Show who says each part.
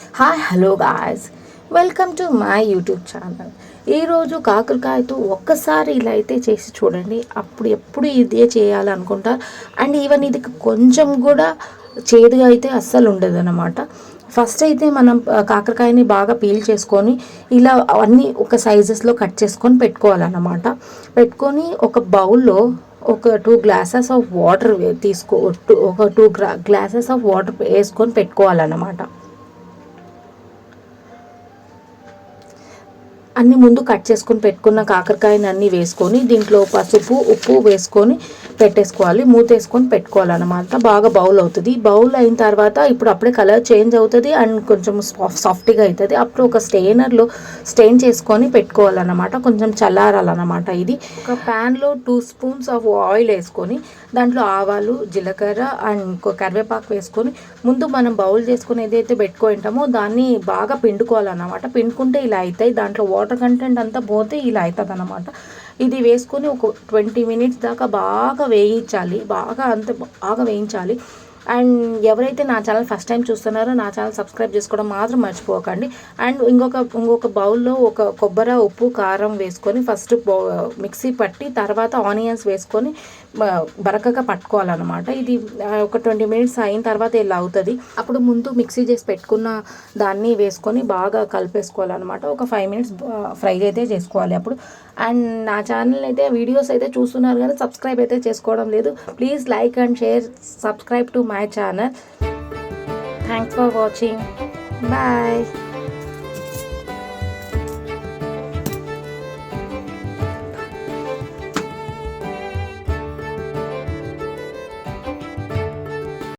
Speaker 1: Hi hello guys, welcome to my YouTube channel. ఈరోజు కాకరకాయతో ఒక్కసారి ఇలా అయితే చేసి చూడండి. అప్పుడు ఎప్పుడు ఇదే చేయాలనుకుంటారు. అండ్ ఈవెన్ ఇది కొంచెం కూడా చేదుగా అయితే అస్సలు ఉండదు అనమాట. ఫస్ట్ అయితే మనం కాకరకాయని బాగా పీల్ చేసుకొని ఇలా అన్నీ ఒక సైజెస్లో కట్ చేసుకొని పెట్టుకోవాలన్నమాట. పెట్టుకొని ఒక బౌల్లో ఒక 2 గ్లాసెస్ ఆఫ్ వాటర్ ఒక 2 గ్లాసెస్ ఆఫ్ వాటర్ వేసుకొని పెట్టుకోవాలన్నమాట. అన్ని ముందు కట్ చేసుకొని పెట్టుకున్న కాకరకాయని అన్నీ వేసుకొని దీంట్లో పసుపు ఉప్పు వేసుకొని పెట్టేసుకోవాలి. మూత వేసుకొని పెట్టుకోవాలన్నమాట. బాగా బౌల్ అవుతుంది. బౌల్ అయిన తర్వాత ఇప్పుడు అప్పుడే కలర్ చేంజ్ అవుతుంది అండ్ కొంచెం సాఫ్ట్గా అవుతుంది. అప్పుడు ఒక స్టెయిన్ చేసుకొని పెట్టుకోవాలన్నమాట. కొంచెం చల్లారాలన్నమాట. ఇది ఒక ప్యాన్లో 2 స్పూన్స్ ఆఫ్ ఆయిల్ వేసుకొని దాంట్లో ఆవాలు జీలకర్ర అండ్ కరివేపాకు వేసుకొని ముందు మనం బౌల్ చేసుకొని ఏదైతే పెట్టుకుంటామో దాన్ని బాగా పిండుకోవాలన్నమాట. పిండుకుంటే ఇలా అవుతాయి. దాంట్లో వాటర్ కంటెంట్ అంతా పోతే ఇలా అవుతుంది అన్నమాట. ఇది వేసుకొని ఒక 20 మినిట్స్ దాకా బాగా వేయించాలి. బాగా వేయించాలి. అండ్ ఎవరైతే నా ఛానల్ ఫస్ట్ టైం చూస్తున్నారో నా ఛానల్ సబ్స్క్రైబ్ చేసుకోవడం మాత్రం మర్చిపోకండి. అండ్ ఇంకొక బౌల్లో ఒక కొబ్బరి ఉప్పు కారం వేసుకొని ఫస్ట్ మిక్సీ పట్టి తర్వాత ఆనియన్స్ వేసుకొని బరకగా పట్టుకోవాలన్నమాట. ఇది ఒక 20 మినిట్స్ అయిన తర్వాత ఇలా అవుతుంది. అప్పుడు ముందు మిక్సీ చేసి పెట్టుకున్న దాన్ని వేసుకొని బాగా కలిపేసుకోవాలన్నమాట. ఒక 5 మినిట్స్ ఫ్రై అయితే చేసుకోవాలి అప్పుడు. అండ్ నా ఛానల్ అయితే వీడియోస్ అయితే చూస్తున్నారు కానీ సబ్స్క్రైబ్ అయితే చేసుకోవడం లేదు. Please like and share, subscribe to my channel. Thanks for watching. Bye.